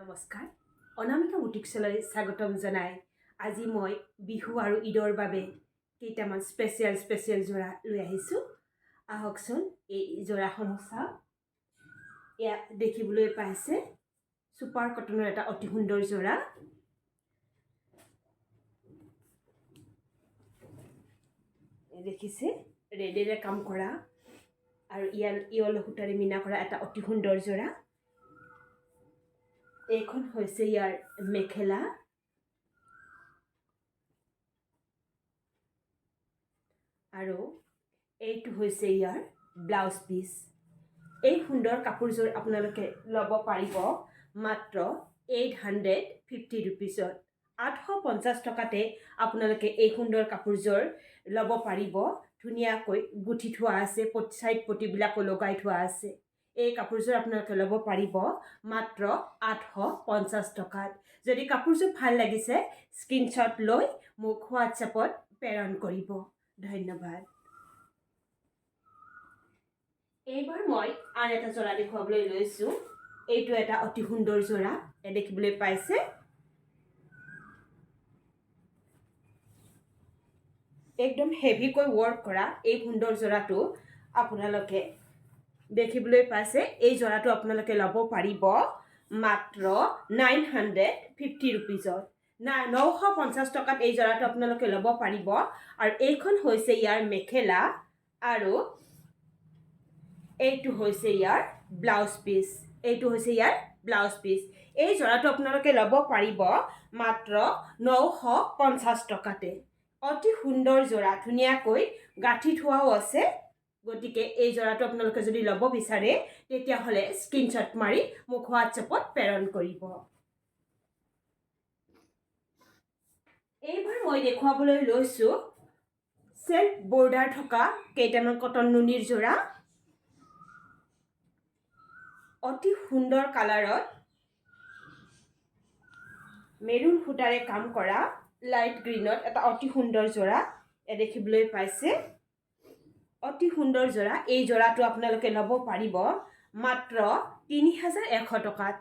নমস্কাৰ অনামিকা বুটিক্সলৈ স্বাগতম জনাই আজি মই বিহু আৰু ঈদৰ বাবে কেইটামান স্পেচিয়েল জোৰা লৈ আহিছোঁ আহকচোন এই জোৰাসমূহ চাওক এয়া দেখিবলৈ পাইছে সুপাৰ কটনৰ এটা অতি সুন্দৰ জোৰা দেখিছে ৰেডেৰে কাম কৰা আৰু ইয়ল সূতাৰে মিনা কৰা এটা অতি সুন্দৰ জোৰা এইখন হৈছে ইয়াৰ মেখেলা আৰু এইটো হৈছে ইয়াৰ ব্লাউজ পিস এই সুন্দৰ কাপোৰযোৰ আপোনালোকে ল'ব পাৰিব মাত্ৰ 850 रुपीसত 850 টকাতে আপোনালোকে এই সুন্দৰ কাপোৰযোৰ ল'ব পাৰিব ধুনীয়াকৈ গুঠি থোৱা আছে সাইড পটিবিলাকো লগাই থোৱা আছে এই কাপোৰযোৰ আপোনালোকে ল'ব পাৰিব মাত্ৰ 850 টকাত যদি কাপোৰযোৰ ভাল লাগিছে স্ক্ৰিনশ্বট লৈ মোক হোৱাটছএপত প্ৰেৰণ কৰিব ধন্যবাদ এইবাৰ মই আন এটা জোৰা দেখুৱাবলৈ লৈছোঁ এইটো এটা অতি সুন্দৰ জোৰা দেখিবলৈ পাইছে একদম হেভিকৈ ওয়াৰ্ক কৰা এই সুন্দৰ জোৰাটো আপোনালোকে দেখিবলৈ পাইছে এই জোৰাটো আপোনালোকে ল'ব পাৰিব মাত্ৰ 950 रुपीसত 950 টকাত এই জোৰাটো আপোনালোকে ল'ব পাৰিব আৰু এইখন হৈছে ইয়াৰ মেখেলা আৰু এইটো হৈছে ইয়াৰ ব্লাউজ পিস এই জোৰাটো আপোনালোকে ল'ব পাৰিব মাত্ৰ 950 টকাতে অতি সুন্দৰ জোৰা ধুনীয়াকৈ গাঁঠি থোৱাও আছে গতিকে এই জোৰাটো আপোনালোকে যদি ল'ব বিচাৰে তেতিয়া হলে স্ক্ৰিনশ্বট মাৰি মোক হোৱাটছএপত প্ৰেৰণ কৰিব এইবাৰ মই দেখুৱাবলৈ লৈছোঁ সেলফ বৰ্ডাৰ থকা কেইটামান কটন নুনিৰ জোৰা অতি সুন্দৰ কালাৰত মেৰুন সূতাৰে কাম কৰা লাইট গ্ৰীনত এটা অতি সুন্দৰ জোৰা দেখিবলৈ পাইছে অতি সুন্দৰ জোৰা এই জোৰাটো আপোনালোকে ল'ব পাৰিব মাত্ৰ 3100 টকাত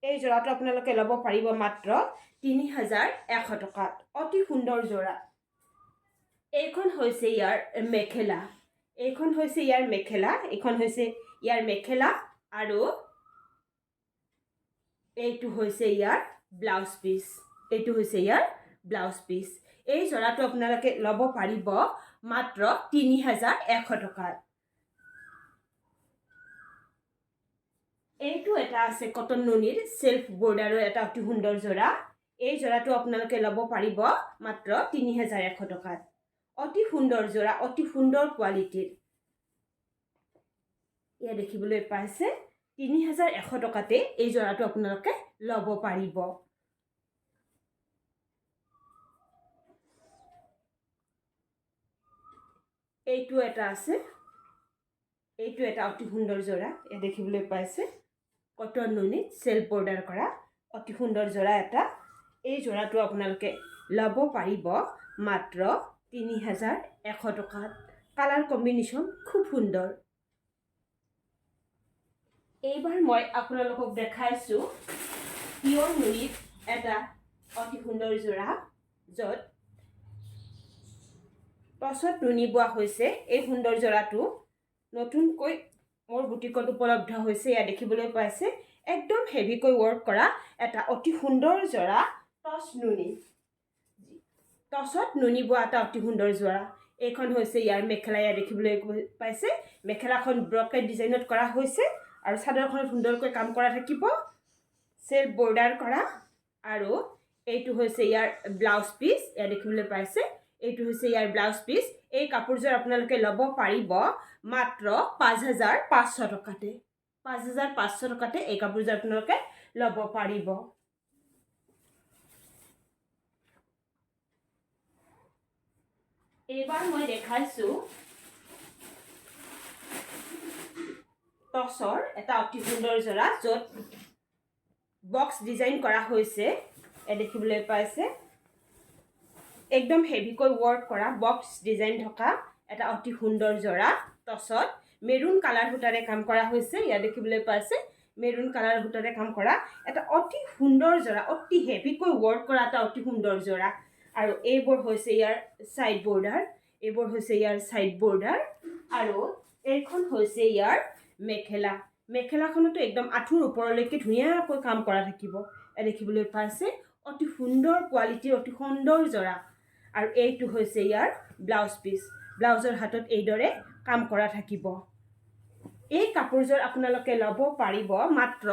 এই জোৰাটো আপোনালোকে ল'ব পাৰিব মাত্ৰ 3100 টকাত অতি সুন্দৰ জোৰা এইখন হৈছে ইয়াৰ মেখেলা আৰু এইটো হৈছে ইয়াৰ ব্লাউজ পিস এই জোৰাটো আপোনালোকে ল'ব পাৰিব মাত্ৰ 3100 টকাত এইটো এটা আছে কটন নুনিৰ সেলফ বৰ্ডাৰৰ এটা অতি সুন্দৰ জোৰা এই জোৰাটো আপোনালোকে ল'ব পাৰিব মাত্ৰ 3100 টকাত অতি সুন্দৰ জোৰা অতি সুন্দৰ কোৱালিটিৰ ইয়া দেখিবলৈ পাইছে 3100 টকাতে এই জোৰাটো আপোনালোকে ল'ব পাৰিব এইটো এটা অতি সুন্দৰ জোৰা এ দেখিবলৈ পাইছে কটন নুনি সেলফ বৰ্ডাৰ কৰা অতি সুন্দৰ জোৰা এটা এই জোৰাটো আপোনালোকে ল'ব পাৰিব মাত্ৰ 3100 টকাত কালাৰ কম্বিনেশ্যন খুব সুন্দৰ এইবাৰ মই আপোনালোকক দেখাইছোঁ পিয়ৰ নুনিৰ এটা অতি সুন্দৰ জোৰা য'ত টছত নুনি বোৱা হৈছে এই সুন্দৰ জোৰাটো নতুনকৈ মোৰ বুটিকত উপলব্ধ হৈছে ইয়া দেখিবলৈ পাইছে একদম হেভিকৈ ওয়াৰ্ক কৰা এটা অতি সুন্দৰ জোৰা টছত নুনি বোৱা এটা অতি সুন্দৰ জোৰা এইখন হৈছে ইয়াৰ মেখেলা ইয়া দেখিবলৈ পাইছে মেখেলাখন ব্ৰকেট ডিজাইনত কৰা হৈছে আৰু চাদৰখনত সুন্দৰকৈ কাম কৰা থাকিব সেলফ বৰ্ডাৰ কৰা আৰু এইটো হৈছে ইয়াৰ ব্লাউজ পিস ইয়া দেখিবলৈ পাইছে এইটো হৈছে ইয়াৰ ব্লাউজ পিস এই কাপোৰযোৰ আপোনালোকে ল'ব পাৰিব মাত্ৰ 5500 টকাতে 5500 টকাতে এই কাপোৰযোৰ আপোনালোকে ল'ব পাৰিব এইবাৰ মই দেখাইছোঁ টছৰ এটা অতি সুন্দৰ জোৰা য'ত বক্স ডিজাইন কৰা হৈছে এ দেখিবলৈ পাইছে একদম হেভিকৈ ওয়াৰ্ক কৰা বক্স ডিজাইন থকা এটা অতি সুন্দৰ জোৰা টছত মেৰুন কালাৰ সূতাৰে কাম কৰা হৈছে ইয়া দেখিবলৈ পাইছে মেৰুন কালাৰ সূতাৰে কাম কৰা এটা অতি সুন্দৰ জোৰা, অতি হেভিকৈ ৱৰ্ক কৰা এটা অতি সুন্দৰ জোৰা। আৰু এইবোৰ হৈছে ইয়াৰ ছাইড বৰ্ডাৰ, এইবোৰ হৈছে ইয়াৰ ছাইড বৰ্ডাৰ। আৰু এইখন হৈছে ইয়াৰ মেখেলা। মেখেলাখনতো একদম আঁঠুৰ ওপৰলৈকে ধুনীয়াকৈ কাম কৰা থাকিব। দেখিবলৈ পাইছে অতি সুন্দৰ কোৱালিটিৰ, অতি সুন্দৰ জোৰা। আৰু এইটো হৈছে ইয়াৰ ব্লাউজ পিচ। ব্লাউজৰ হাতত এইদৰে কাম কৰা থাকিব। এই কাপোৰযোৰ আপোনালোকে ল'ব পাৰিব মাত্ৰ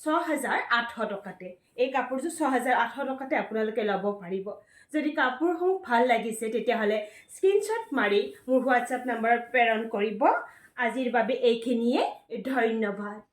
6,800 টকাতে। এই কাপোৰযোৰ 6,800 টকাতে আপোনালোকে ল'ব পাৰিব। যদি কাপোৰসমূহ ভাল লাগিছে তেতিয়াহ'লে স্ক্ৰীনশ্বট মাৰি মোৰ হোৱাটছআপ নম্বৰত প্ৰেৰণ কৰিব। আজিৰ বাবে এইখিনিয়ে, ধন্যবাদ।